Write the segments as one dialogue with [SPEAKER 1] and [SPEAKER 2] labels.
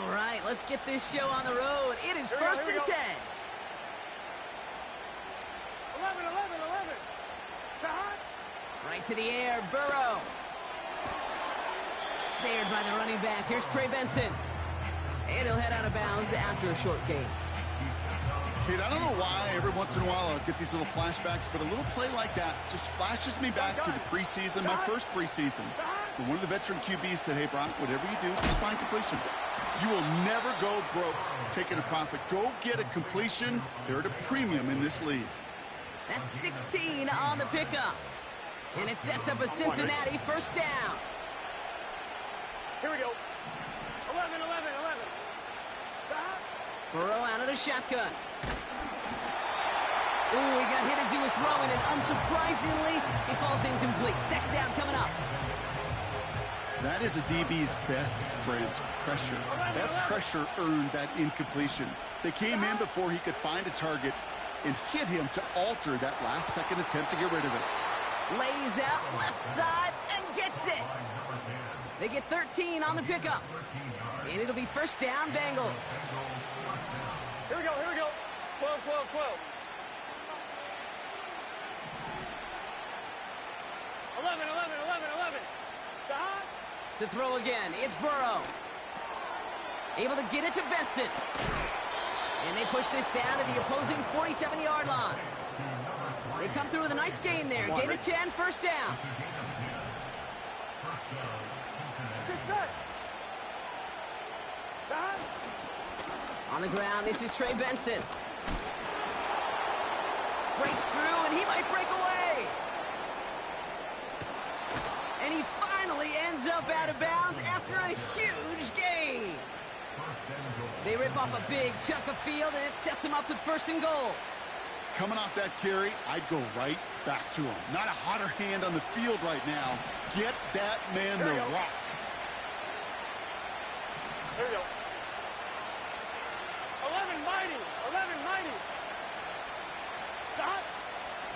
[SPEAKER 1] All right, let's get this show on the road. It is first and 10.
[SPEAKER 2] 11.
[SPEAKER 1] Right to the air, Burrow. Snared by the running back. Here's Trey Benson. And he'll head out of bounds after a short gain.
[SPEAKER 3] Kate, I don't know why every once in a while I'll get these little flashbacks, but a little play like that just flashes me back to the preseason, my first preseason. When one of the veteran QBs said, hey, Brock, whatever you do, just find completions. You will never go broke taking a profit. Go get a completion. They're at a premium in this league.
[SPEAKER 1] That's 16 on the pickup. And it sets up a Cincinnati first down.
[SPEAKER 2] Here we go. 11.
[SPEAKER 1] Burrow out of the shotgun. Ooh, he got hit as he was throwing, and unsurprisingly, he falls incomplete. Second down coming up.
[SPEAKER 3] That is a DB's best friend, pressure. That pressure earned that incompletion. They came in before he could find a target and hit him to alter that last-second attempt to get rid of it.
[SPEAKER 1] Lays out left side and gets it. They get 13 on the pickup. And it'll be first down, Bengals.
[SPEAKER 2] Here we go. 12. 11. Stop.
[SPEAKER 1] To throw again, it's Burrow. Able to get it to Benson. And they push this down to the opposing 47-yard line. They come through with a nice gain there. Gain of 10, first down. On the ground, this is Trey Benson. Breaks through, and he might break away. And he finally ends up out of bounds after a huge gain. They rip off a big chunk of field, and it sets him up with first and goal.
[SPEAKER 3] Coming off that carry, I'd go right back to him. Not a hotter hand on the field right now. Get that man the rock.
[SPEAKER 2] Here we go. 11 mighty. Stop.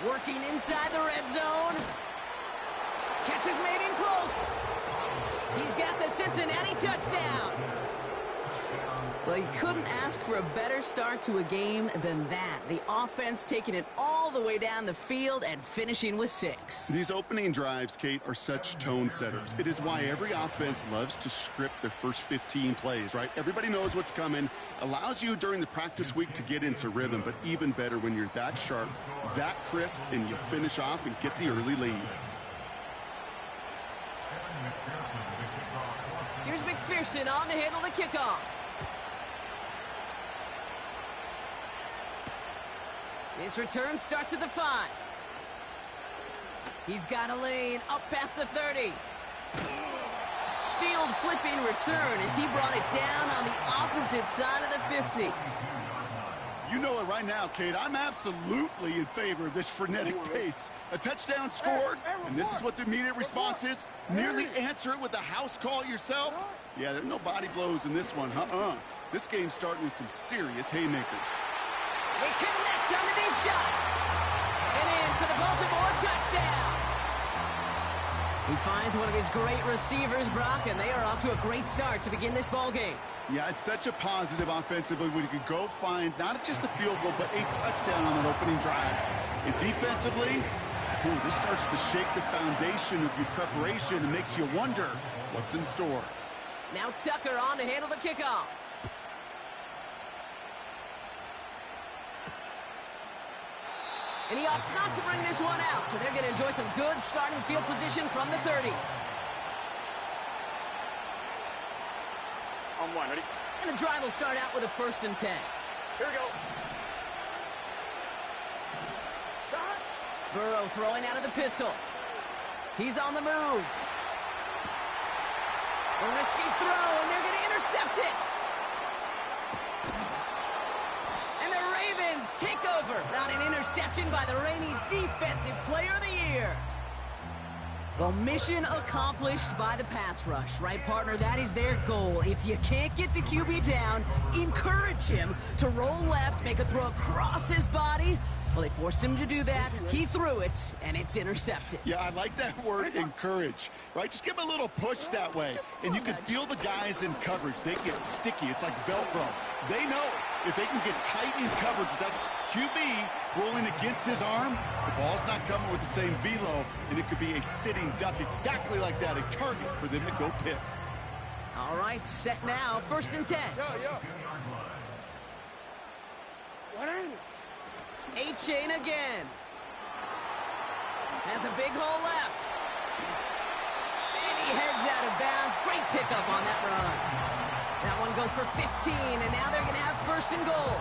[SPEAKER 1] Working inside the red zone. Catch is made in close. He's got the Cincinnati touchdown. Well, he couldn't ask for a better start to a game than that. The offense taking it all the way down the field and finishing with 6.
[SPEAKER 3] These opening drives, Kate, are such tone setters. It is why every offense loves to script their first 15 plays, right? Everybody knows what's coming. Allows you during the practice week to get into rhythm, but even better when you're that sharp, that crisp, and you finish off and get the early lead.
[SPEAKER 1] Here's McPherson on to handle the kickoff. His return starts at the 5. He's got a lane up past the 30. Field flipping return as he brought it down on the opposite side of the 50.
[SPEAKER 3] You know it right now, Kate. I'm absolutely in favor of this frenetic pace. A touchdown scored, and this is what the immediate response is. Nearly answer it with a house call yourself. Yeah, there's no body blows in this one. This game's starting with some serious haymakers.
[SPEAKER 1] They connect on the deep shot. And in for the Baltimore touchdown. He finds one of his great receivers, Brock, and they are off to a great start to begin this ball game.
[SPEAKER 3] Yeah, it's such a positive offensively when you could go find not just a field goal, but a touchdown on that opening drive. And defensively, this starts to shake the foundation of your preparation and makes you wonder what's in store.
[SPEAKER 1] Now Tucker on to handle the kickoff. And he opts not to bring this one out, so they're going to enjoy some good starting field position from the 30.
[SPEAKER 2] On 1, ready?
[SPEAKER 1] And the drive will start out with a first and 10.
[SPEAKER 2] Here we go. Stop.
[SPEAKER 1] Burrow throwing out of the pistol. He's on the move. A risky throw, and they're going to intercept it. And the Ravens take over. Not an interception by the reigning Defensive Player of the Year. Well, mission accomplished by the pass rush, right, partner? That is their goal. If you can't get the QB down, encourage him to roll left, make a throw across his body. Well, they forced him to do that. He threw it, and it's intercepted.
[SPEAKER 3] Yeah, I like that word, encourage, right? Just give him a little push that way. And you can feel the guys in coverage. They get sticky. It's like Velcro. They know if they can get tight in coverage with that QB rolling against his arm, the ball's not coming with the same velo, and it could be a sitting duck exactly like that, a target for them to go pick.
[SPEAKER 1] All right, set now, 1st and 10.
[SPEAKER 2] What ain't it?
[SPEAKER 1] A-Chain again. Has a big hole left. And he heads out of bounds. Great pickup on that run. That one goes for 15, and now they're going to have 1st and goal.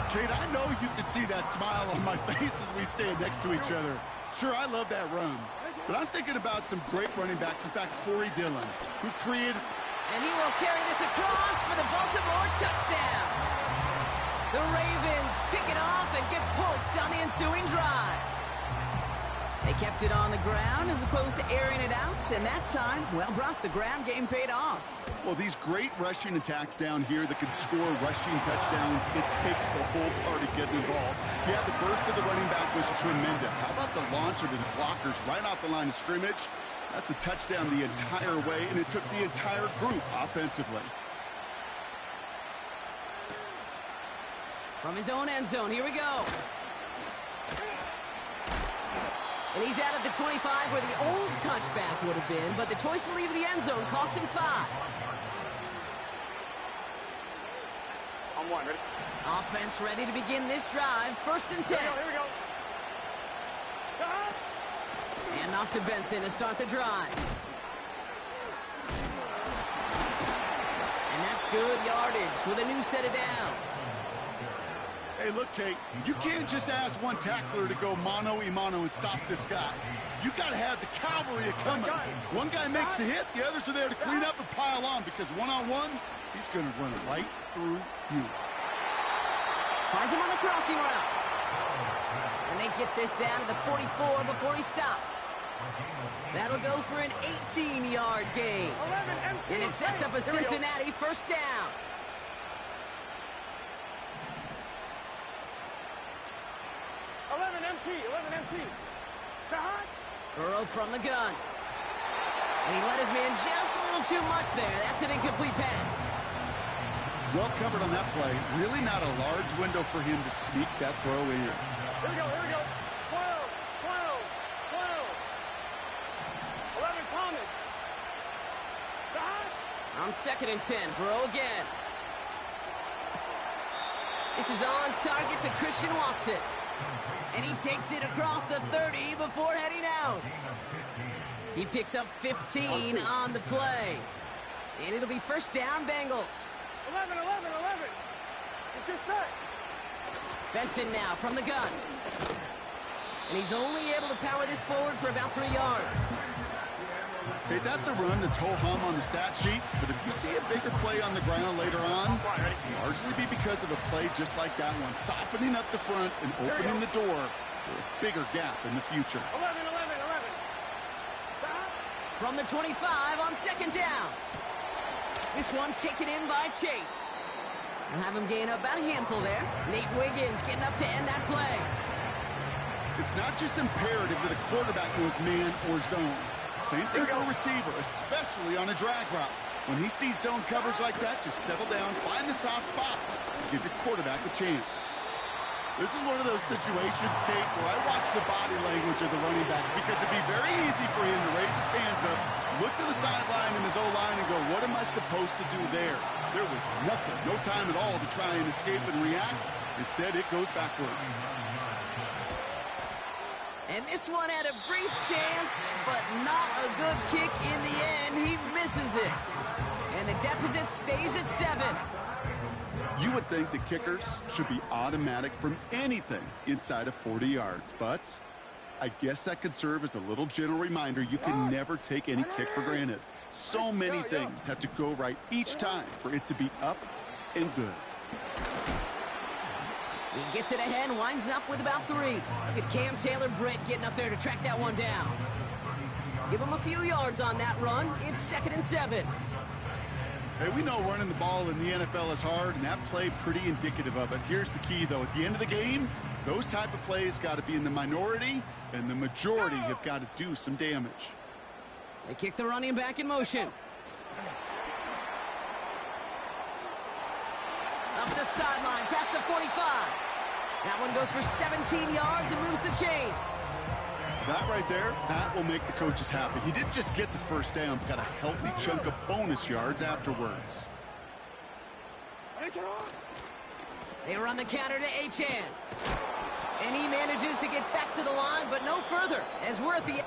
[SPEAKER 3] Kate, I know you can see that smile on my face as we stand next to each other. Sure, I love that run. But I'm thinking about some great running backs. In fact, Corey Dillon, who created...
[SPEAKER 1] And he will carry this across for the Baltimore touchdown. The Ravens pick it off and get points on the ensuing drive. They kept it on the ground as opposed to airing it out, and that time, well, Brock, the ground game paid off.
[SPEAKER 3] Well, these great rushing attacks down here that can score rushing touchdowns, it takes the whole party getting involved. Yeah, the burst of the running back was tremendous. How about the launch of his blockers right off the line of scrimmage? That's a touchdown the entire way, and it took the entire group offensively.
[SPEAKER 1] From his own end zone, here we go. And he's out at the 25 where the old touchback would have been, but the choice to leave the end zone cost him 5.
[SPEAKER 2] On one, ready?
[SPEAKER 1] Offense ready to begin this drive. 1st and 10.
[SPEAKER 2] Here we go.
[SPEAKER 1] And off to Benson to start the drive. And that's good yardage with a new set of downs.
[SPEAKER 3] Hey, look, Kate, you can't just ask one tackler to go mano-a-mano and stop this guy. You got to have the cavalry coming. One guy makes a hit, the others are there to clean up and pile on, because one-on-one, he's going to run right through you.
[SPEAKER 1] Finds him on the crossing route. And they get this down to the 44 before he stopped. That'll go for an 18-yard gain. And it sets up a Cincinnati 1st down. Burrow from the gun. And he let his man just a little too much there. That's an incomplete pass.
[SPEAKER 3] Well covered on that play. Really not a large window for him to sneak that throw in.
[SPEAKER 2] Here we go. 12, 11, Thomas.
[SPEAKER 1] On 2nd and 10, Burrow again. This is on target to Christian Watson. And he takes it across the 30 before heading out. He picks up 15 on the play. And it'll be 1st down, Bengals.
[SPEAKER 2] 11. It's just set.
[SPEAKER 1] Benson now from the gun. And he's only able to power this forward for about 3 yards.
[SPEAKER 3] Hey, that's a run that's ho-hum on the stat sheet, but if you see a bigger play on the ground later on, it'll largely be because of a play just like that one, softening up the front and opening the door for a bigger gap in the future.
[SPEAKER 2] 11.
[SPEAKER 1] From the 25 on 2nd down. This one taken in by Chase. We'll have him gain about a handful there. Nate Wiggins getting up to end that play.
[SPEAKER 3] It's not just imperative that a quarterback knows man or zone. Same thing for a receiver, especially on a drag route. When he sees zone coverage like that, just settle down, find the soft spot, give your quarterback a chance. This is one of those situations, Kate, where I watch the body language of the running back, because it'd be very easy for him to raise his hands up, look to the sideline in his O-line and go, what am I supposed to do there? There was nothing, no time at all to try and escape and react. Instead, it goes backwards.
[SPEAKER 1] And this one had a brief chance, but not a good kick in the end. He misses it. And the deficit stays at 7.
[SPEAKER 3] You would think that kickers should be automatic from anything inside of 40 yards, but I guess that could serve as a little gentle reminder you can never take any kick for granted. So many things have to go right each time for it to be up and good.
[SPEAKER 1] He gets it ahead, winds up with about 3. Look at Cam Taylor-Britt getting up there to track that one down. Give him a few yards on that run. It's 2nd and 7.
[SPEAKER 3] Hey, we know running the ball in the NFL is hard, and that play pretty indicative of it. Here's the key, though. At the end of the game, those type of plays got to be in the minority, and the majority have got to do some damage.
[SPEAKER 1] They kick the running back in motion. Up the sideline, past the 45. That one goes for 17 yards and moves the chains.
[SPEAKER 3] That right there, that will make the coaches happy. He didn't just get the first down, but got a healthy chunk of bonus yards afterwards.
[SPEAKER 1] They run the counter to Achane. And he manages to get back to the line, but no further, as we're at the...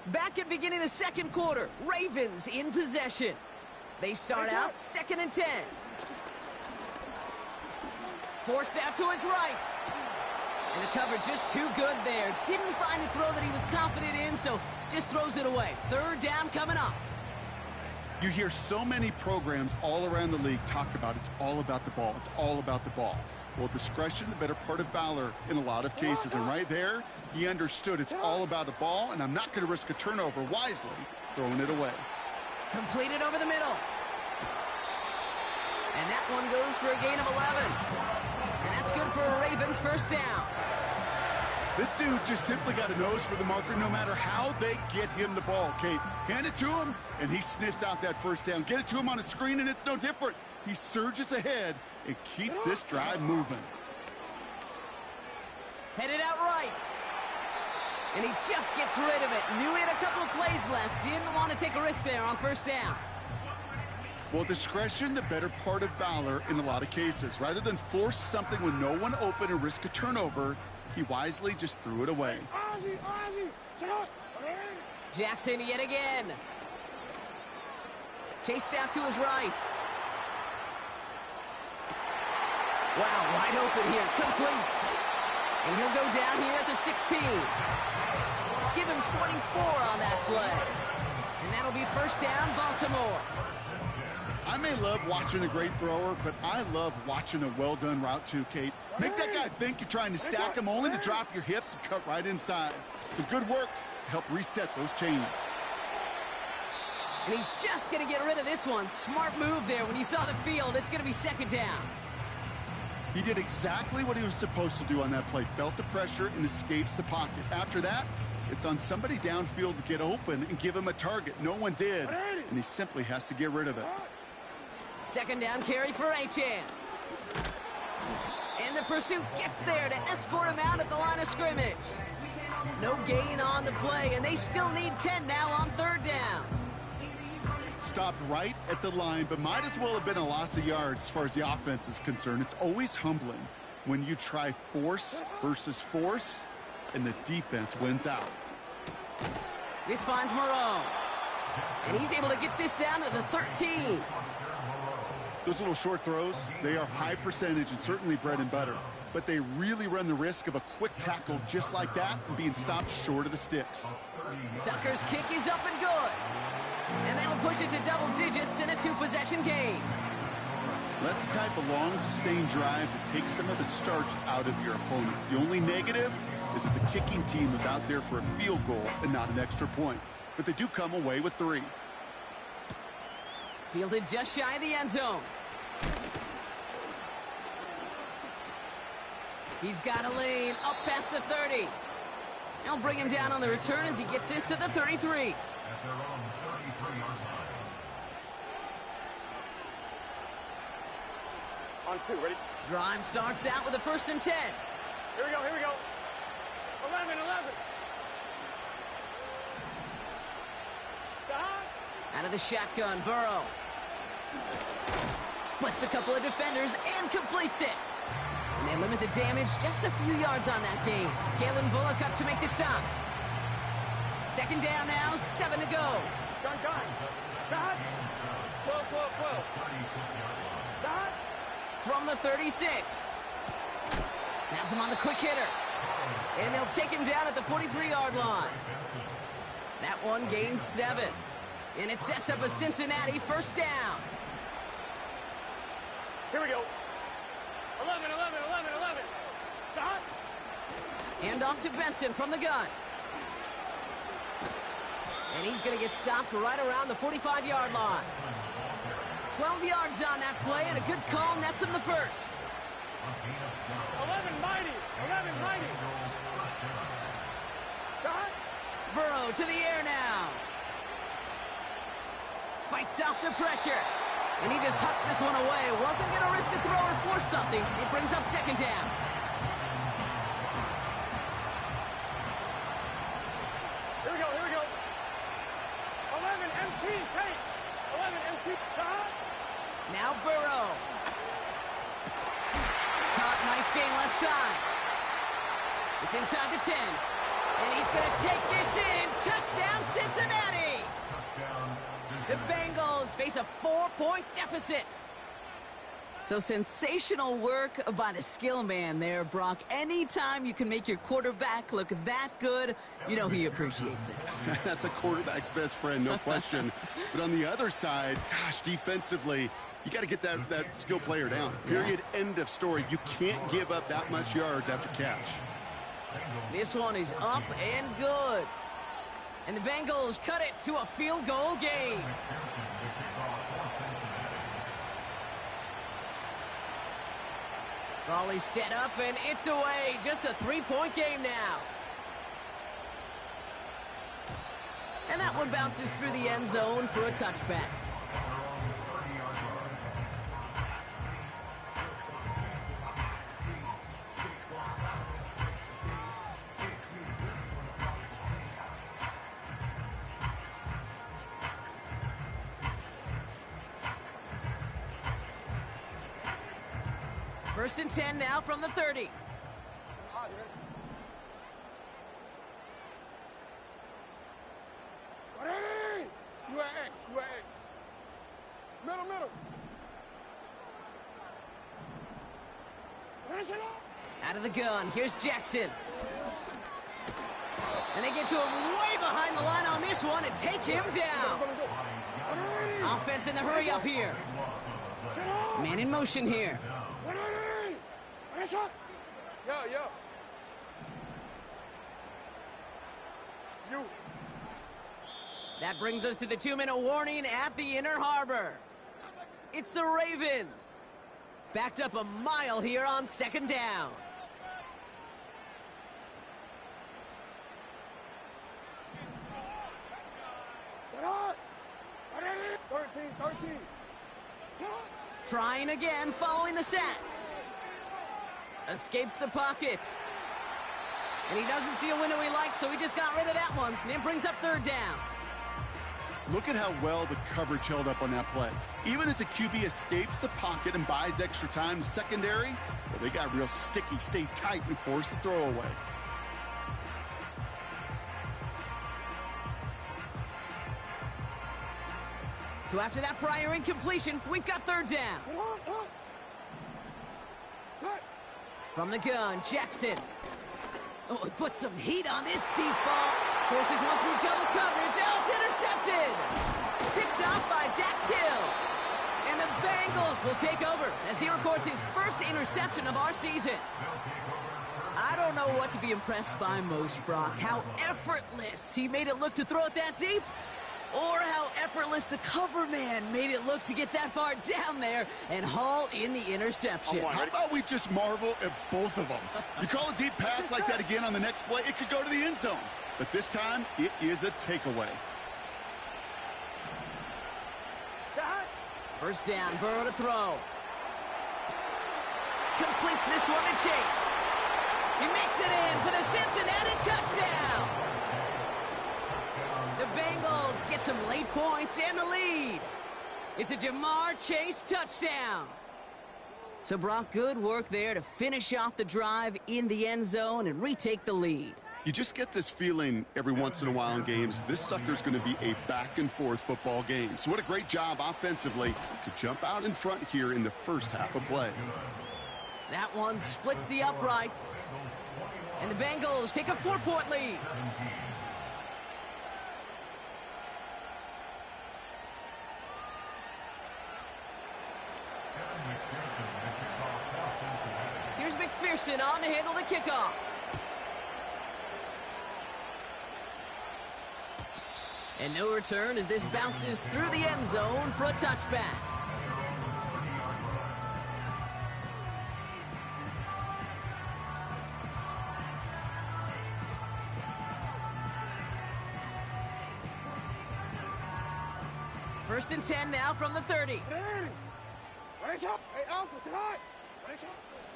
[SPEAKER 1] Back at beginning of the second quarter, Ravens in possession. They start out 2nd and 10. Forced out to his right. And the cover just too good there. Didn't find the throw that he was confident in, so just throws it away. 3rd down coming up.
[SPEAKER 3] You hear so many programs all around the league talk about it's all about the ball. It's all about the ball. Well, discretion, the better part of valor in a lot of cases. And right there, he understood it's all about the ball, and I'm not going to risk a turnover, wisely throwing it away.
[SPEAKER 1] Completed over the middle. And that one goes for a gain of 11. And that's good for a Ravens 1st down.
[SPEAKER 3] This dude just simply got a nose for the marker no matter how they get him the ball, Kate. Hand it to him, and he sniffs out that 1st down. Get it to him on a screen, and it's no different. He surges ahead and keeps this drive moving.
[SPEAKER 1] Headed out right. And he just gets rid of it. Knew he had a couple of plays left. Didn't want to take a risk there on 1st down.
[SPEAKER 3] Well, discretion, the better part of valor in a lot of cases. Rather than force something with no one open and risk a turnover, he wisely just threw it away.
[SPEAKER 1] Jackson yet again. Chased out to his right. Wow, wide open here, complete. And he'll go down here at the 16. Give him 24 on that play. And that'll be 1st down, Baltimore.
[SPEAKER 3] I may love watching a great thrower, but I love watching a well-done route too, Kate. Make that guy think you're trying to stack him only to drop your hips and cut right inside. Some good work to help reset those chains.
[SPEAKER 1] And he's just going to get rid of this one. Smart move there. When you saw the field, it's going to be 2nd down.
[SPEAKER 3] He did exactly what he was supposed to do on that play. Felt the pressure and escapes the pocket. After that, it's on somebody downfield to get open and give him a target. No one did, and he simply has to get rid of it.
[SPEAKER 1] 2nd down carry for Achane. And the pursuit gets there to escort him out at the line of scrimmage. No gain on the play, and they still need 10 now on 3rd down.
[SPEAKER 3] Stopped right at the line, but might as well have been a loss of yards as far as the offense is concerned. It's always humbling when you try force versus force, and the defense wins out.
[SPEAKER 1] This finds Moreau. And he's able to get this down to the 13.
[SPEAKER 3] Those little short throws, they are high percentage and certainly bread and butter. But they really run the risk of a quick tackle just like that and being stopped short of the sticks.
[SPEAKER 1] Tucker's kick is up and good. And that'll push it to double digits in a 2-possession game.
[SPEAKER 3] That's the type of long, sustained drive that takes some of the starch out of your opponent. The only negative is if the kicking team was out there for a field goal and not an extra point. But they do come away with 3.
[SPEAKER 1] Fielded just shy of the end zone. He's got a lane up past the 30. They'll bring him down on the return as he gets this to the 33.
[SPEAKER 2] On 2, ready?
[SPEAKER 1] Drive starts out with a 1st and 10.
[SPEAKER 2] Here we go, here we go. 11.
[SPEAKER 1] Out of the shotgun, Burrow. Splits a couple of defenders and completes it. And they limit the damage just a few yards on that game. Kalen Bullock up to make the stop. 2nd down now, 7 to go.
[SPEAKER 2] Gun. Dot. 12. Dot.
[SPEAKER 1] From the 36. Has him on the quick hitter. And they'll take him down at the 43-yard line. That one gains 7. And it sets up a Cincinnati first down.
[SPEAKER 2] Here we go. 11, 11, 11, 11. Stop.
[SPEAKER 1] Hand off to Benson from the gun. And he's going to get stopped right around the 45-yard line. 12 yards on that play, and a good call nets him the first.
[SPEAKER 2] 11 mighty. 11 mighty. Stop.
[SPEAKER 1] Burrow to the air now. Fights off the pressure. And he just hucks this one away. Wasn't going to risk a throw or force something. It brings up second down.
[SPEAKER 2] Here we go, here we go. 11 MT, take. 11 MT, stop.
[SPEAKER 1] Now Burrow. Caught, nice gain left side. It's inside the 10. And he's going to take this in. Touchdown, Cincinnati. The Bengals face a 4-point deficit. So sensational work by the skill man there, Brock. Anytime you can make your quarterback look that good, you know he appreciates it.
[SPEAKER 3] That's a quarterback's best friend, no question. But on the other side, gosh, defensively, you got to get that skill player down. Period, end of story. You can't give up that much yards after catch.
[SPEAKER 1] This one is up and good. And the Bengals cut it to a field goal game. Raleigh set up, and it's away. Just a 3-point game now. And that one bounces through the end zone for a touchback. First and 10 now from the 30.
[SPEAKER 2] You are X, you are X. Middle, middle.
[SPEAKER 1] Out of the gun, here's Jackson. And they get to him way behind the line on this one and take him down. Offense in the hurry up here. Man in motion here.
[SPEAKER 2] Yo. You.
[SPEAKER 1] That brings us to the 2-minute warning at the Inner Harbor. It's the Ravens. Backed up a mile here on second down.
[SPEAKER 2] Get on. 13.
[SPEAKER 1] Trying again following the sack. Escapes the pocket. And he doesn't see a window he likes, so he just got rid of that one. And it brings up third down.
[SPEAKER 3] Look at how well the coverage held up on that play. Even as the QB escapes the pocket and buys extra time, secondary, well, they got real sticky, stay tight, and force the throw away.
[SPEAKER 1] So after that prior incompletion, we've got third down. From the gun, Jackson. Oh, he put some heat on this deep ball. Forces one through double coverage. Oh, it's intercepted. Picked off by Dax Hill. And the Bengals will take over as he records his first interception of our season. I don't know what to be impressed by most, Brock. How effortless he made it look to throw it that deep, or how effortless the cover man made it look to get that far down there and haul in the interception.
[SPEAKER 3] How about we just marvel at both of them? You call a deep pass like that again on the next play, it could go to the end zone. But this time, it is a takeaway.
[SPEAKER 1] First down, Burrow to throw. Completes this one to Chase. He makes it in for the Cincinnati touchdown. The Bengals get some late points and the lead. It's a Jamar Chase touchdown. So, Brock, good work there to finish off the drive in the end zone and retake the lead.
[SPEAKER 3] You just get this feeling every once in a while in games, this sucker's going to be a back-and-forth football game. So what a great job offensively to jump out in front here in the first half of play.
[SPEAKER 1] That one splits the uprights. And the Bengals take a 4-point lead. Here's McPherson on to handle the kickoff. And no return as this bounces through the end zone for a touchback. First and 10 now from the 30.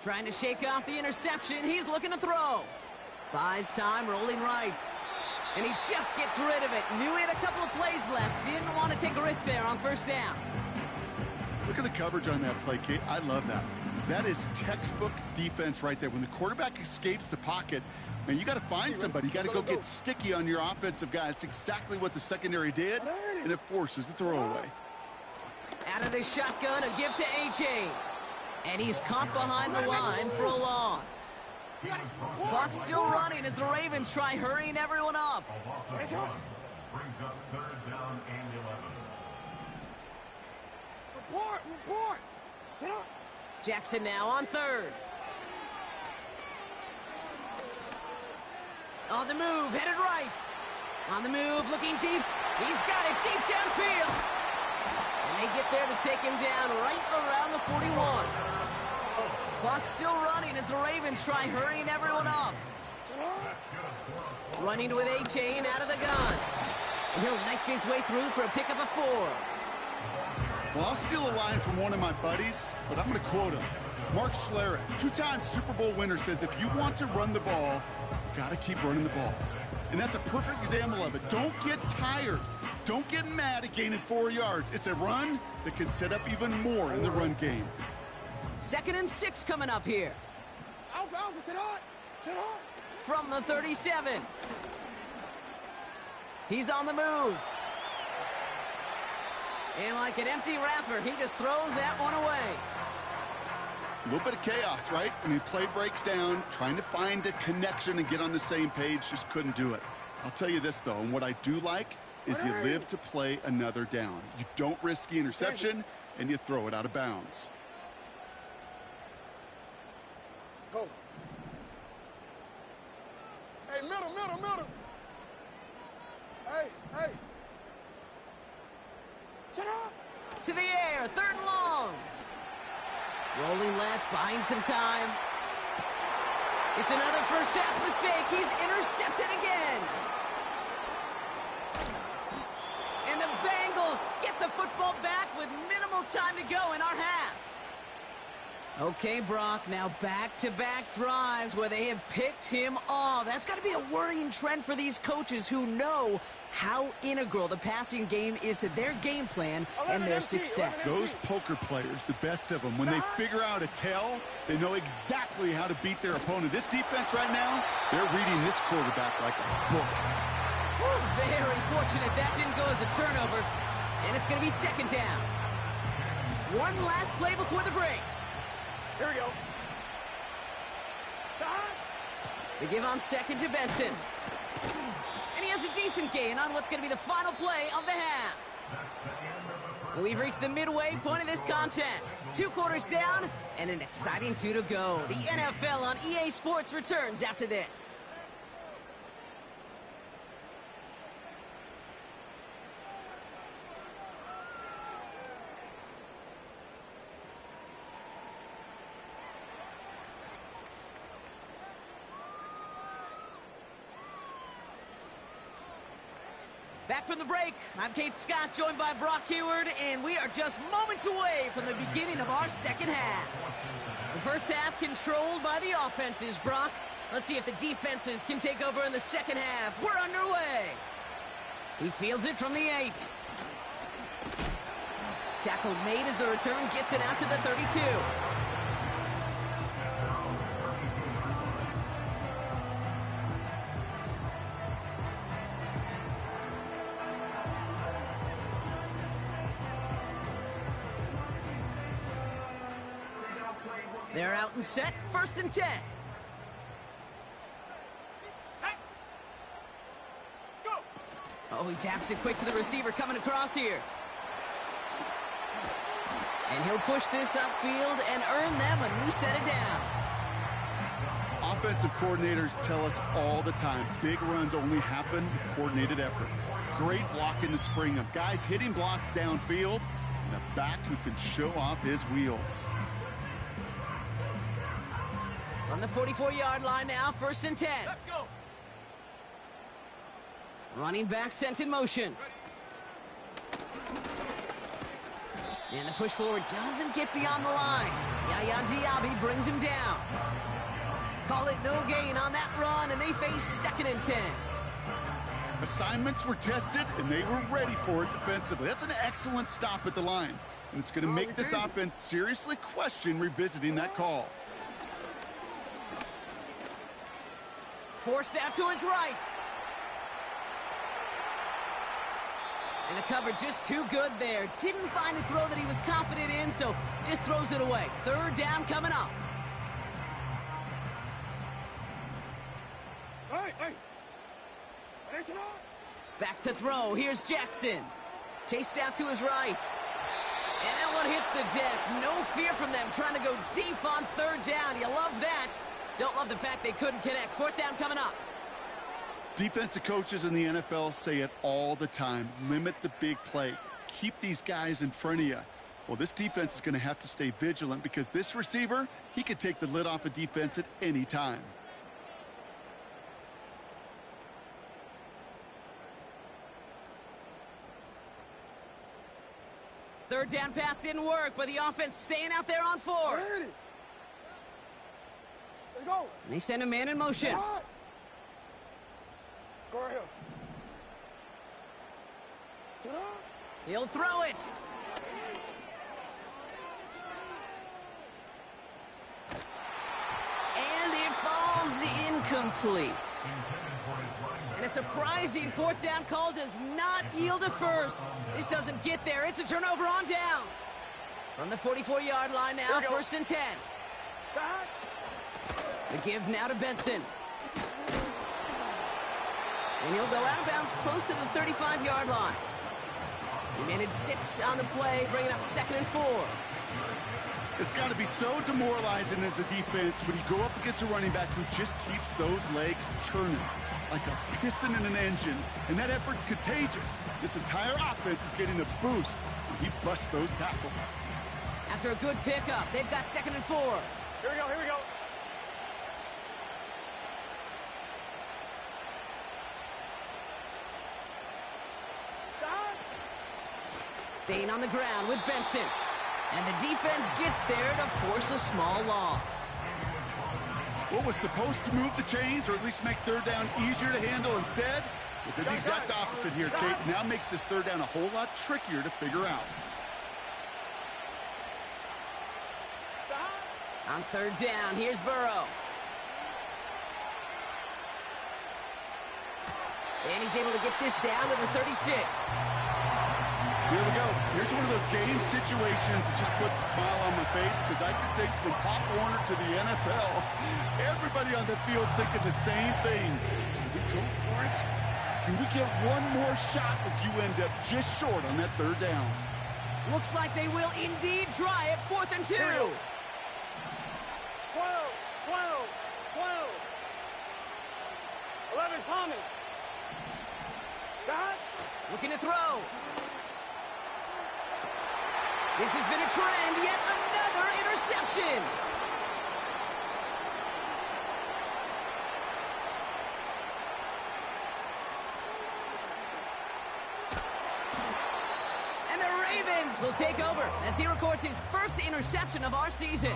[SPEAKER 1] Trying to shake off the interception. He's looking to throw. Buys time, rolling right. And he just gets rid of it. Knew he had a couple of plays left. Didn't want to take a risk there on first down.
[SPEAKER 3] Look at the coverage on that play, Kate. I love that. That is textbook defense right there. When the quarterback escapes the pocket, man, you got to find somebody. You got to go get sticky on your offensive guy. That's exactly what the secondary did, and it forces the throwaway.
[SPEAKER 1] Out of the shotgun, a give to A.J. And he's caught behind the line for a loss. Clock's still running as the Ravens try hurrying everyone up.
[SPEAKER 4] Brings up 3rd down and 11.
[SPEAKER 2] Report!
[SPEAKER 1] Jackson now on 3rd. On the move, headed right. On the move, looking deep. He's got it deep downfield. And they get there to take him down right around the 41. Clock's still running as the Ravens try hurrying everyone up. Running with A-Chain out of the gun. And he'll knife his way through for a pickup of 4.
[SPEAKER 3] Well, I'll steal a line from one of my buddies, but I'm going to quote him. Mark Schlereth, 2-time Super Bowl winner, says if you want to run the ball, you got to keep running the ball. And that's a perfect example of it. Don't get tired. Don't get mad at gaining 4 yards. It's a run that can set up even more in the run game.
[SPEAKER 1] 2nd and 6 coming up here.
[SPEAKER 2] Alpha, sit on!
[SPEAKER 1] From the 37. He's on the move. And like an empty wrapper, he just throws that one away.
[SPEAKER 3] A little bit of chaos, right? I mean, play breaks down, trying to find a connection and get on the same page, just couldn't do it. I'll tell you this, though, and what I do like is you live to play another down. You don't risk the interception, and you throw it out of bounds.
[SPEAKER 2] Go. Hey, middle. Hey. Shut up.
[SPEAKER 1] To the air, 3rd and long. Rolling left, buying some time. It's another first half mistake. He's intercepted again. And the Bengals get the football back with minimal time to go in our half. Okay, Brock, now back-to-back drives where they have picked him off. That's got to be a worrying trend for these coaches who know how integral the passing game is to their game plan and their success.
[SPEAKER 3] Those poker players, the best of them, when they figure out a tell, they know exactly how to beat their opponent. This defense right now, they're reading this quarterback like a book.
[SPEAKER 1] Very fortunate that didn't go as a turnover, and it's going to be 2nd down. One last play before the break.
[SPEAKER 2] Here we go.
[SPEAKER 1] They give on 2nd to Benson. And he has a decent gain on what's going to be the final play of the half. We've reached the midway point of this contest. 2 quarters down and an exciting 2 to go. The NFL on EA Sports returns after this. Back from the break, I'm Kate Scott, joined by Brock Huard, and we are just moments away from the beginning of our 2nd half. The first half controlled by the offenses, Brock. Let's see if the defenses can take over in the 2nd half. We're underway. He fields it from the 8. Tackle made as the return gets it out to the 32. They're out and set, 1st and 10. Oh, he taps it quick to the receiver coming across here. And he'll push this upfield and earn them a new set of downs.
[SPEAKER 3] Offensive coordinators tell us all the time, big runs only happen with coordinated efforts. Great blocking to spring them. Guys hitting blocks downfield, and a back who can show off his wheels.
[SPEAKER 1] From the 44-yard line now, 1st and 10.
[SPEAKER 2] Let's go.
[SPEAKER 1] Running back sent in motion. And the push forward doesn't get beyond the line. Yaya Diaby brings him down. Call it no gain on that run, and they face 2nd and 10.
[SPEAKER 3] Assignments were tested, and they were ready for it defensively. That's an excellent stop at the line. And it's going to make this offense seriously question revisiting that call.
[SPEAKER 1] Forced out to his right. And the cover just too good there. Didn't find a throw that he was confident in, so just throws it away. 3rd down coming up.
[SPEAKER 2] Hey.
[SPEAKER 1] Back to throw. Here's Jackson. Chased out to his right. And that one hits the deck. No fear from them trying to go deep on 3rd down. You love that. Don't love the fact they couldn't connect. 4th down coming up.
[SPEAKER 3] Defensive coaches in the NFL say it all the time. Limit the big play. Keep these guys in front of you. Well, this defense is going to have to stay vigilant because this receiver, he could take the lid off a defense at any time.
[SPEAKER 1] Third down pass didn't work, but the offense staying out there on 4th.
[SPEAKER 2] Let's go.
[SPEAKER 1] And they send a man in motion.
[SPEAKER 2] Go right here. Get up.
[SPEAKER 1] He'll throw it. And it falls incomplete. And a surprising 4th down call does not yield a first. This doesn't get there. It's a turnover on downs. From the 44-yard line now, 1st and 10. The give now to Benson. And he'll go out of bounds close to the 35-yard line. He managed 6 on the play, bringing up 2nd and 4.
[SPEAKER 3] It's got to be so demoralizing as a defense when you go up against a running back who just keeps those legs churning like a piston in an engine, and that effort's contagious. This entire offense is getting a boost when he busts those tackles.
[SPEAKER 1] After a good pickup, they've got 2nd and 4.
[SPEAKER 2] Here we go.
[SPEAKER 1] Staying on the ground with Benson. And the defense gets there to force a small loss.
[SPEAKER 3] What was supposed to move the chains, or at least make 3rd down easier to handle instead? It did the exact opposite here, Kate. Now makes this 3rd down a whole lot trickier to figure out.
[SPEAKER 1] On 3rd down, here's Burrow. And he's able to get this down to the 36.
[SPEAKER 3] Here we go. Here's one of those game situations that just puts a smile on my face because I can think from Pop Warner to the NFL, everybody on the field thinking the same thing. Can we go for it? Can we get one more shot as you end up just short on that 3rd down?
[SPEAKER 1] Looks like they will indeed try it. 4th and 2.
[SPEAKER 2] 12. Tommy. Got.
[SPEAKER 1] Looking to throw. This has been a trend, yet another interception. And the Ravens will take over as he records his first interception of our season.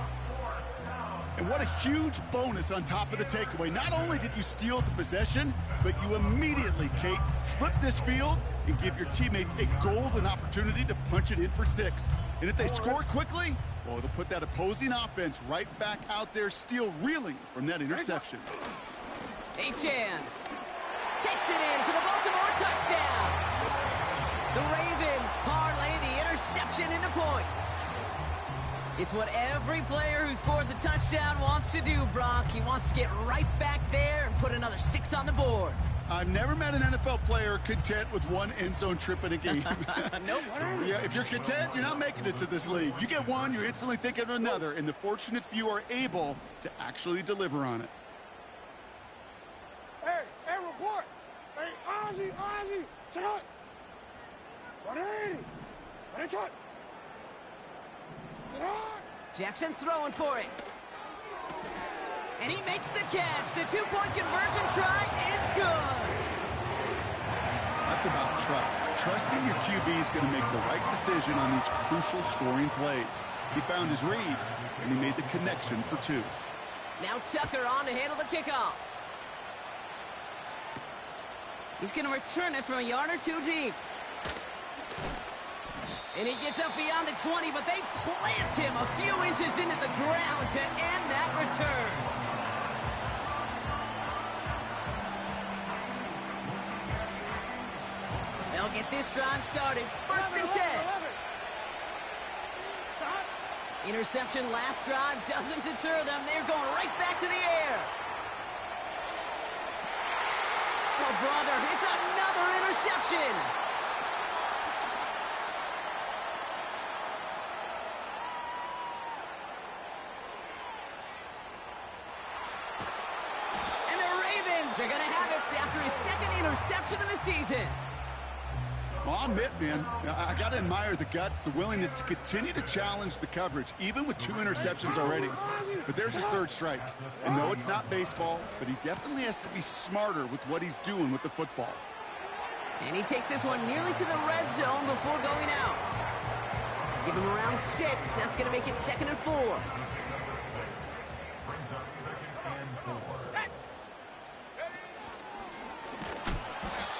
[SPEAKER 3] And what a huge bonus on top of the takeaway. Not only did you steal the possession, but you immediately, Kate, flip this field and give your teammates a golden opportunity to punch it in for 6. And if they score quickly, well, it'll put that opposing offense right back out there, still reeling from that interception.
[SPEAKER 1] Achane takes it in for the Baltimore touchdown. The Ravens parlay the interception into points. It's what every player who scores a touchdown wants to do, Brock. He wants to get right back there and put another 6 on the board.
[SPEAKER 3] I've never met an NFL player content with one end zone trip in a game.
[SPEAKER 1] Nope.
[SPEAKER 3] Yeah, if you're content, you're not making it to this league. You get one, you're instantly thinking of another, and the fortunate few are able to actually deliver on it.
[SPEAKER 2] Hey, report. Hey, Ozzie, sit up. 180. 180.
[SPEAKER 1] Jackson's throwing for it. And he makes the catch. The two-point conversion try is good.
[SPEAKER 3] That's about trust. Trusting your QB is going to make the right decision on these crucial scoring plays. He found his read, and he made the connection for two.
[SPEAKER 1] Now Tucker on to handle the kickoff. He's going to return it from a yard or two deep. And he gets up beyond the 20, but they plant him a few inches into the ground to end that return. They'll get this drive started. First and 10. Interception last drive doesn't deter them. They're going right back to the air. Oh, brother, it's another interception. And the Ravens are going to have it after his second interception of the season.
[SPEAKER 3] Well, I'll admit, man, I got to admire the guts, the willingness to continue to challenge the coverage, even with two interceptions already. But there's his third strike. And no, it's not baseball, but he definitely has to be smarter with what he's doing with the football.
[SPEAKER 1] And he takes this one nearly to the red zone before going out. Give him around 6. That's going to make it 2nd and 4.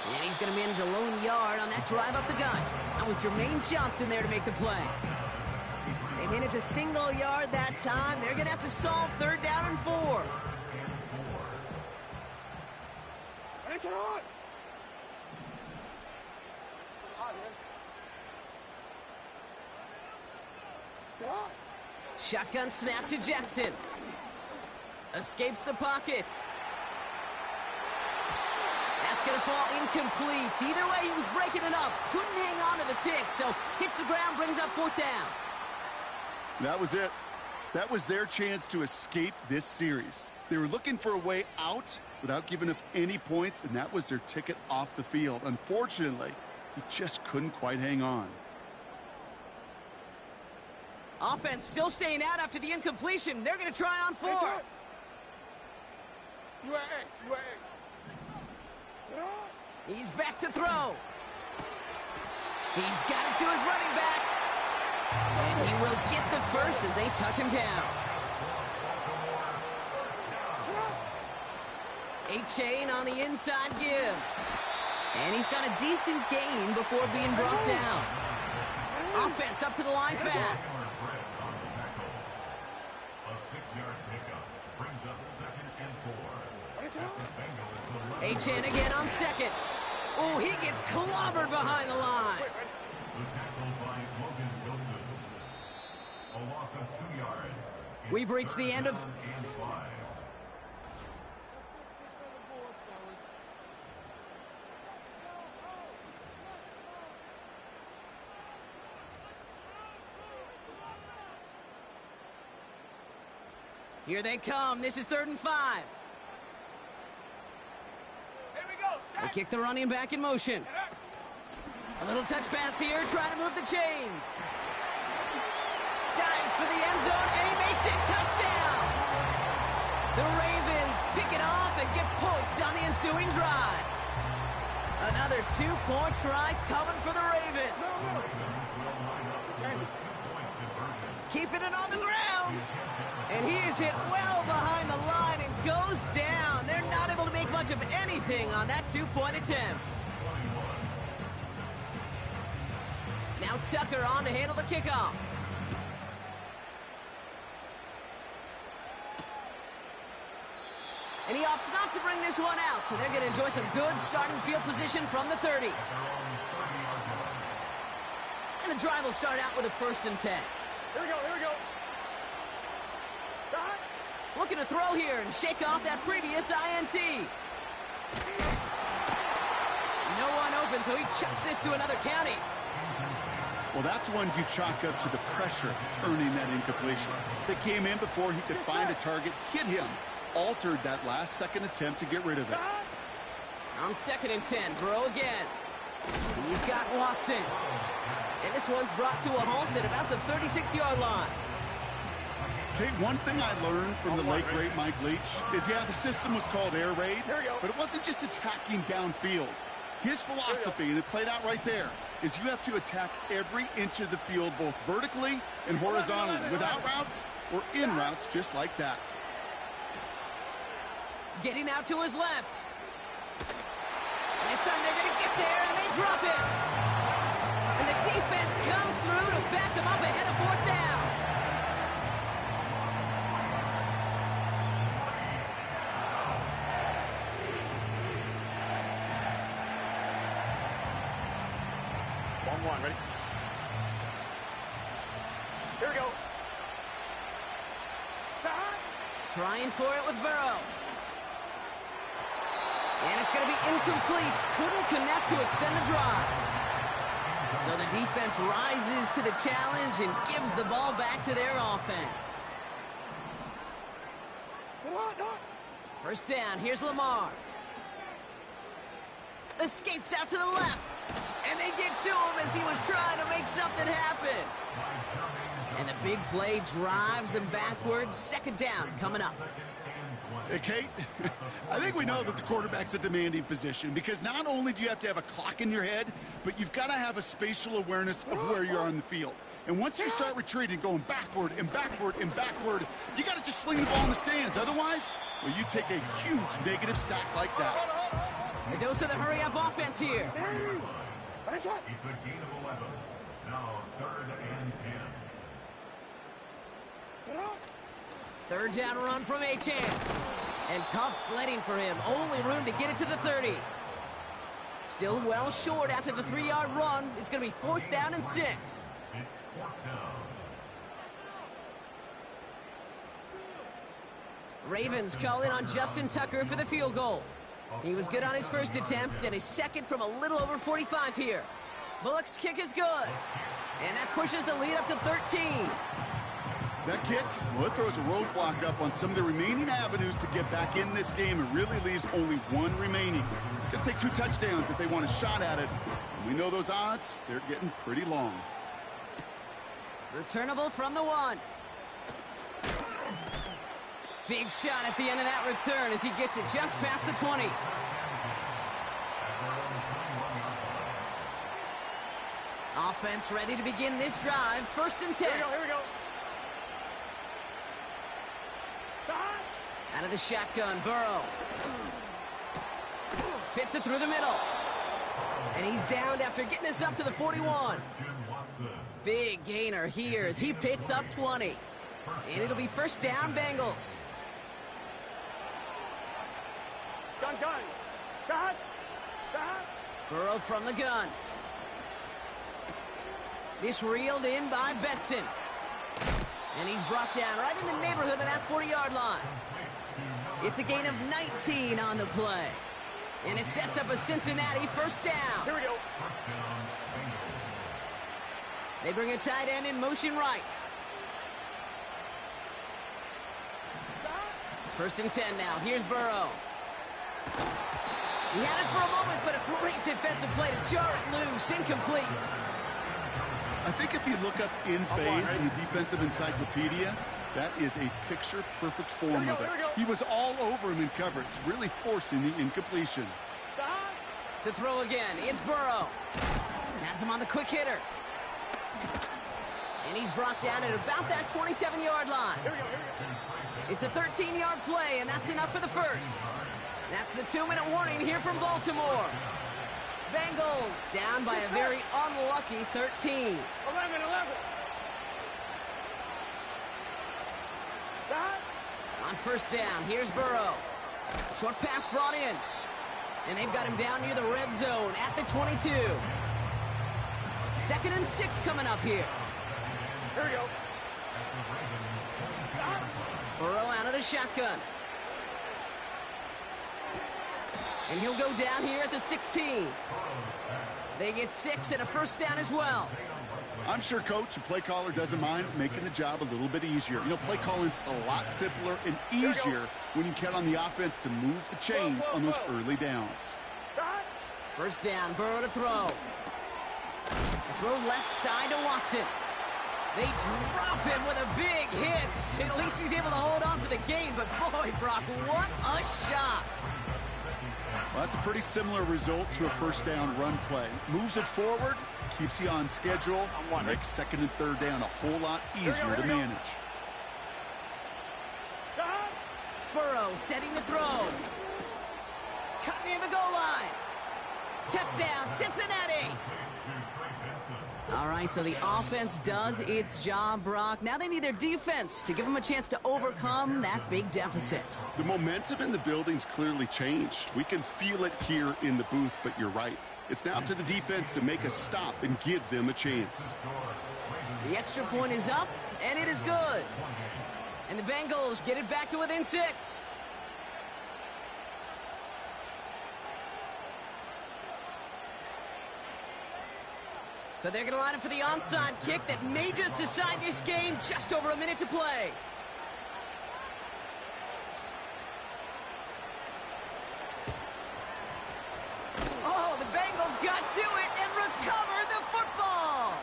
[SPEAKER 1] And he's going to manage a lone yard on that drive up the gut. That was Jermaine Johnson there to make the play. They manage a single yard that time. They're going to have to solve 3rd down and 4. Shotgun snap to Jackson. Escapes the pocket. That's going to fall incomplete. Either way, he was breaking it up. Couldn't hang on to the pick, so hits the ground, brings up 4th down.
[SPEAKER 3] That was it. That was their chance to escape this series. They were looking for a way out without giving up any points, and that was their ticket off the field. Unfortunately, he just couldn't quite hang on.
[SPEAKER 1] Offense still staying out after the incompletion. They're going to try on 4th. He's back to throw. He's got it to his running back. And he will get the first as they touch him down. A-Chain on the inside give. And he's got a decent gain before being brought down. Offense up to the line fast.
[SPEAKER 4] A 6-yard pickup brings up 2nd and 4.
[SPEAKER 1] A-Chain again on 2nd. Oh, he gets clobbered behind the line.
[SPEAKER 4] The tackle by Logan Wilson. A loss of 2 yards.
[SPEAKER 1] We've reached the end of...
[SPEAKER 4] And 5.
[SPEAKER 1] Here they come. This is 3rd and 5. They kick the running back in motion. A little touch pass here, trying to move the chains. Dives for the end zone, and he makes it. Touchdown! The Ravens pick it off and get points on the ensuing drive. Another 2-point try coming for the Ravens. Keeping it on the ground. And he is hit well behind the line and goes down. They're not able to make much of anything on that 2-point attempt. Now Tucker on to handle the kickoff. And he opts not to bring this one out, so they're going to enjoy some good starting field position from the 30. And the drive will start out with a 1st and 10.
[SPEAKER 2] Here we go.
[SPEAKER 1] Looking to throw here and shake off that previous INT. open, so he chucks this to another county.
[SPEAKER 3] Well, that's one you chalk up to the pressure earning that incompletion. They came in before he could find a target, hit him, altered that last-second attempt to get rid of it.
[SPEAKER 1] On 2nd and 10, Burrow again. He's got Watson. And this one's brought to a halt at about the 36-yard line.
[SPEAKER 3] Okay, one thing I learned from the late, great Mike Leach is, yeah, the system was called air raid, but it wasn't just attacking downfield. His philosophy, and it played out right there, is you have to attack every inch of the field, both vertically and horizontally, without routes or in routes just like that.
[SPEAKER 1] Getting out to his left. And this time they're going to get there, and they drop it. And the defense comes through to back them up ahead of 4th down.
[SPEAKER 2] One, ready? Here we go.
[SPEAKER 1] Trying for it with Burrow. And it's going to be incomplete. Couldn't connect to extend the drive. So the defense rises to the challenge and gives the ball back to their offense. First down, here's Lamar. Escapes out to the left. And they get to him as he was trying to make something happen. And the big play drives them backwards. 2nd down coming up.
[SPEAKER 3] Hey, Kate, I think we know that the quarterback's a demanding position because not only do you have to have a clock in your head, but you've got to have a spatial awareness of where you are on the field. And once you start retreating, going backward and backward and backward, you got to just fling the ball in the stands. Otherwise, well, you take a huge negative sack like that.
[SPEAKER 1] A dose of the hurry-up offense here.
[SPEAKER 4] It's a gain of 11. Now 3rd and 10.
[SPEAKER 1] 3rd down run from Achane. And tough sledding for him. Only room to get it to the 30. Still well short after the 3-yard run. It's going to be 4th down and 6.
[SPEAKER 4] It's 4th down.
[SPEAKER 1] Ravens call in on Justin Tucker for the field goal. He was good on his first attempt and his second from a little over 45 here. Bullock's kick is good. And that pushes the lead up to 13.
[SPEAKER 3] That kick, well, it throws a roadblock up on some of the remaining avenues to get back in this game and really leaves only one remaining. It's going to take 2 touchdowns if they want a shot at it. And we know those odds, they're getting pretty long.
[SPEAKER 1] Returnable from the 1. Big shot at the end of that return as he gets it just past the 20. Offense ready to begin this drive. 1st and 10.
[SPEAKER 2] Here we go.
[SPEAKER 1] Out of the shotgun, Burrow. Fits it through the middle. And he's downed after getting this up to the 41. Big gainer here as he picks up 20. And it'll be 1st down, Bengals.
[SPEAKER 2] Gun.
[SPEAKER 1] Burrow from the gun. This reeled in by Betson. And he's brought down right in the neighborhood of that 40-yard line. It's a gain of 19 on the play. And it sets up a Cincinnati 1st down.
[SPEAKER 2] Here we go.
[SPEAKER 1] They bring a tight end in motion right. 1st and 10 now. Here's Burrow. He had it for a moment, but a great defensive play to jar it loose. Incomplete.
[SPEAKER 3] I think if you look up in phase in the defensive encyclopedia, that is a picture-perfect form of it. He was all over him in coverage, really forcing the incompletion.
[SPEAKER 1] To throw again, it's Burrow. Has him on the quick hitter. And he's brought down at about that 27-yard line. It's a 13-yard play, and that's enough for the 1st. That's the 2-minute warning here from Baltimore. Bengals down by a very unlucky 13.
[SPEAKER 2] 11.
[SPEAKER 1] On 1st down, here's Burrow. Short pass brought in. And they've got him down near the red zone at the 22. 2nd and 6 coming up here.
[SPEAKER 2] Here we go.
[SPEAKER 1] Burrow out of the shotgun. And he'll go down here at the 16. They get 6 and a first down as well.
[SPEAKER 3] I'm sure coach and play caller doesn't mind making the job a little bit easier. You know, play calling's a lot simpler and easier when you count on the offense to move the chains on those early downs.
[SPEAKER 1] First down, Burrow to throw. The throw left side to Watson. They drop him with a big hit. At least he's able to hold on for the gain, but boy, Brock, what a shot.
[SPEAKER 3] Well, that's a pretty similar result to a first down run play. Moves it forward, keeps you on schedule, makes second and third down a whole lot easier to manage.
[SPEAKER 1] Burrow setting to throw. Cut near the goal line. Touchdown, Cincinnati. All right, so the offense does its job, Brock. Now they need their defense to give them a chance to overcome that big deficit.
[SPEAKER 3] The momentum in the building's clearly changed. We can feel it here in the booth, but you're right. It's now up to the defense to make a stop and give them a chance.
[SPEAKER 1] The extra point is up, and it is good. And the Bengals get it back to within 6. So they're going to line up for the onside kick that may just decide this game. Just over a minute to play. Oh, the Bengals got to it and recovered the football.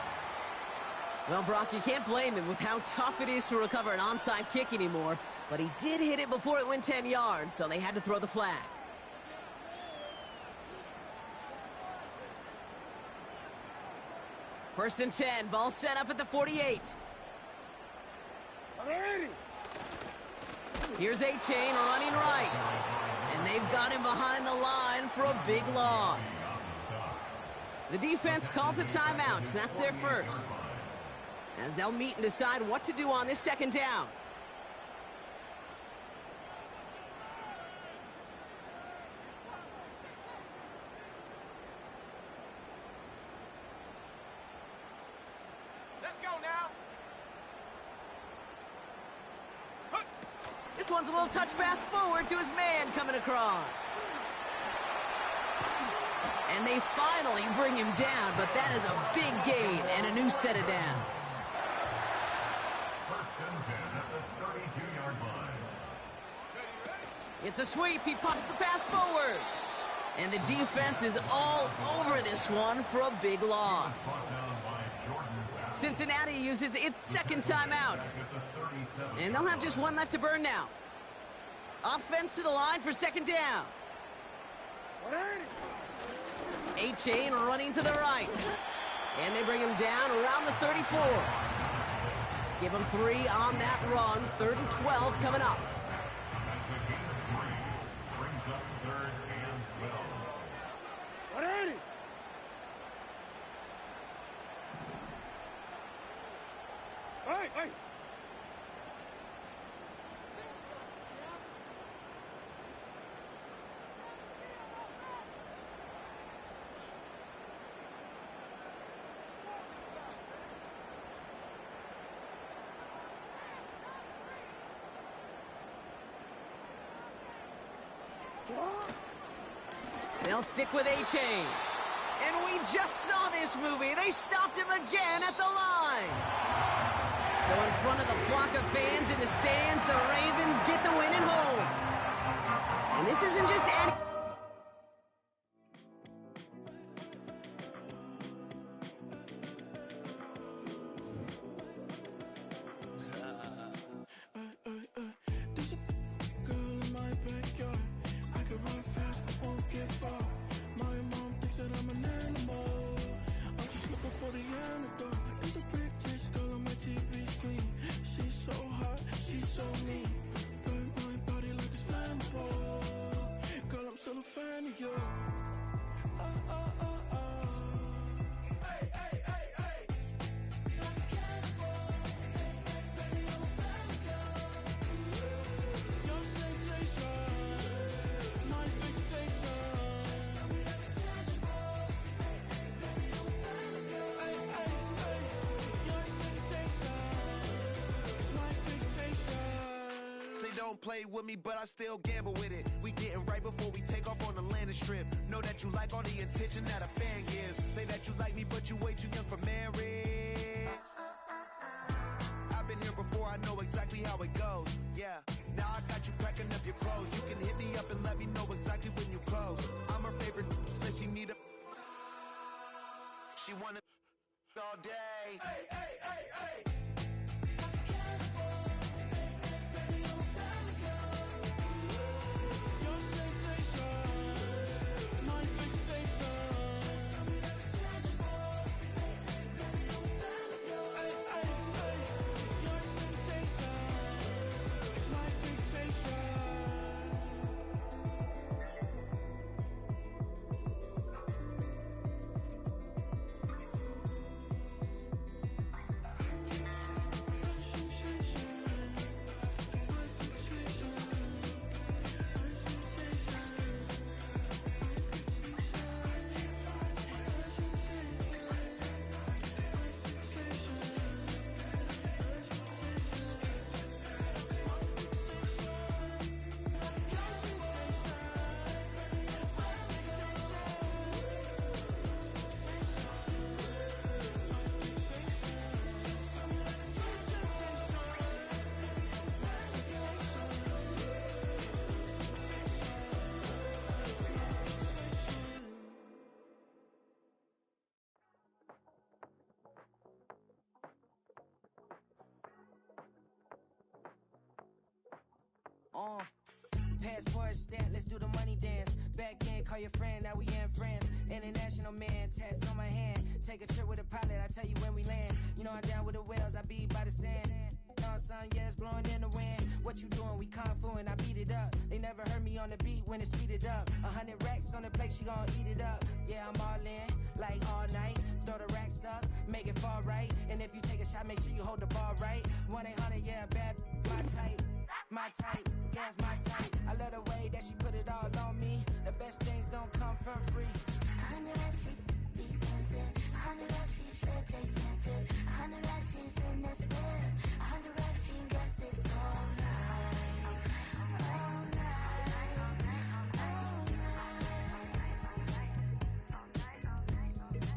[SPEAKER 1] Well, Brock, you can't blame him with how tough it is to recover an onside kick anymore. But he did hit it before it went 10 yards, so they had to throw the flag. First and 10, ball set up at the 48. Here's A-Chain running right. And they've got him behind the line for a big loss. The defense calls a timeout, so that's their first. As they'll meet and decide what to do on this second down. This one's a little touch pass forward to his man coming across. And they finally bring him down, but that is a big gain and a new set of downs.
[SPEAKER 4] First and 10 at the 32-yard line.
[SPEAKER 1] It's a sweep. He pops the pass forward. And the defense is all over this one for a big loss. Cincinnati uses its second timeout. And they'll have just one left to burn now. Offense to the line for second down. A-Chain running to the right. And they bring him down around the 34. Give him 3 on that run. 3rd and 12 coming up.
[SPEAKER 4] Brings up 3rd and 12.
[SPEAKER 2] Hey!
[SPEAKER 1] They'll stick with A-Chain. And we just saw this movie. They stopped him again at the line. So in front of the flock of fans in the stands, the Ravens get the win at home. And this isn't just any...
[SPEAKER 5] play with me, but I still gamble with it. We getting right before we take off on the landing strip. Know that you like all the attention that a fan gives. Say that you like me, but you way too young for marriage. I've been here before, I know exactly how it goes. Yeah, now I got you packing up your clothes. You can hit me up and let me know exactly when you close. I'm her favorite, says she need a... She wanna all day. Hey, hey, hey, hey.
[SPEAKER 6] Passport stamp, let's do the money dance. Back in, call your friend, now we in France. International man, tats on my hand. Take a trip with a pilot, I tell you when we land. You know I'm down with the whales, I be by the sand. On sun, yeah, it's blowing in the wind. What you doing? We kung fu and I beat it up. They never heard me on the beat when it's speeded up. 100 racks on the plate, she gon' eat it up. Yeah, I'm all in, like all night. Throw the racks up, make it fall right. And if you take a shot, make sure you hold the ball right. 1-800, yeah, bad, my type. My type, yeah, it's my type. I love the way that she put it all on me. The best things don't come from free.
[SPEAKER 7] 100 racks, she be dancing. 100 racks, she should take chances. 100 racks, she's in this bed. 100 racks, she can get this all night. All night. All night.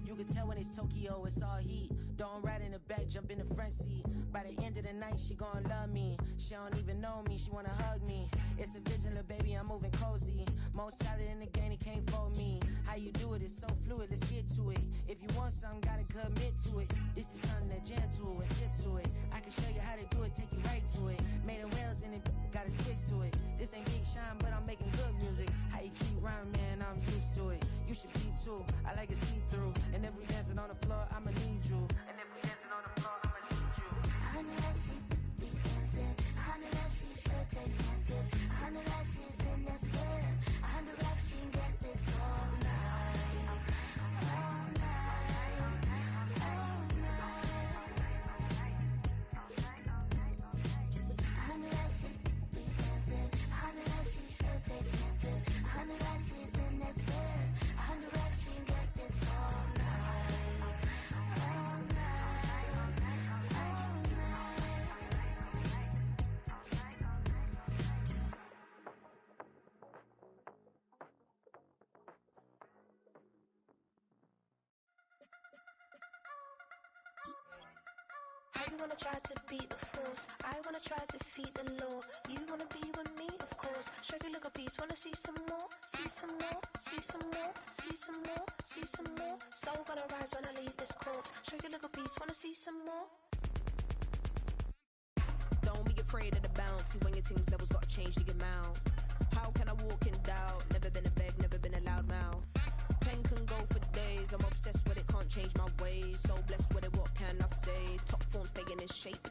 [SPEAKER 6] You can tell when it's Tokyo, it's all heat. Don't ride in the back, jump in the front seat. By the end of the night, she gon' love me. She don't even know me, she wanna hug me. It's a vision, little baby, I'm moving cozy. Most solid in the game, he can't fold me. How you do it, it's so fluid, let's get to it. If you want something, gotta commit to it. This is something that jam to and sip to it. I can show you how to do it, take you right to it. Made the wheels in it, got a twist to it. This ain't Big Sean, but I'm making good music. How you keep rhyming, man, I'm used to it. You should be too, I like it see-through. And if we dancing on the floor, I'ma need you. And if we dancing on the floor, I'ma need you.
[SPEAKER 7] 100 racks, she be dancing. 100 racks, she should take chances. 100 racks, she's in this bed. 100 racks, she can get this all night. All night. All night. 100 racks, she be dancing. 100 racks, she should take chances. 100 racks, she's in this bed. 100 racks, she can get this all night. All night. All
[SPEAKER 8] I wanna try to beat the force. I wanna try to defeat the law. You wanna be with me, of course. Show you look a piece, wanna see some more, see some more, see some more, see some more, see some more. Soul gonna rise when I leave this corpse. Show you look a piece, wanna see some more.
[SPEAKER 9] Don't be afraid of the bounce. See when your things levels gotta change to your mouth. How can I walk in doubt? Never been a beg, never been a loud mouth. Pen can go for days. I'm obsessed with it, can't change my ways. So blessed with it, what can I say? Top form staying in shape.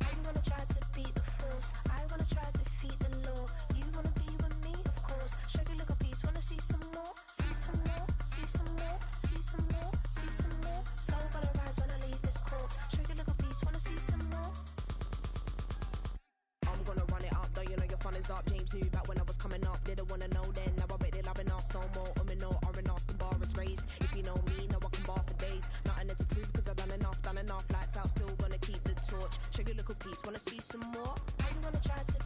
[SPEAKER 8] I wanna try to beat the force. I wanna try to defeat the law. You wanna be with me, of course. Show you look a piece, wanna see some more, see some more, see some more, see some more, see some more. Soul gonna rise when I leave this corpse. Show you look a piece, wanna see some more.
[SPEAKER 9] I'm gonna run it up, though you know your fun is up. James knew back when I was coming up, didn't wanna know then. Now I bet they're loving us no more. No, R&R, the bar is raised. If you know me, now I can bar for days. Nothing there to prove, cause I've done enough. Lights out, still gonna keep the torch. Show you a little piece, wanna see some more?
[SPEAKER 8] I wanna try to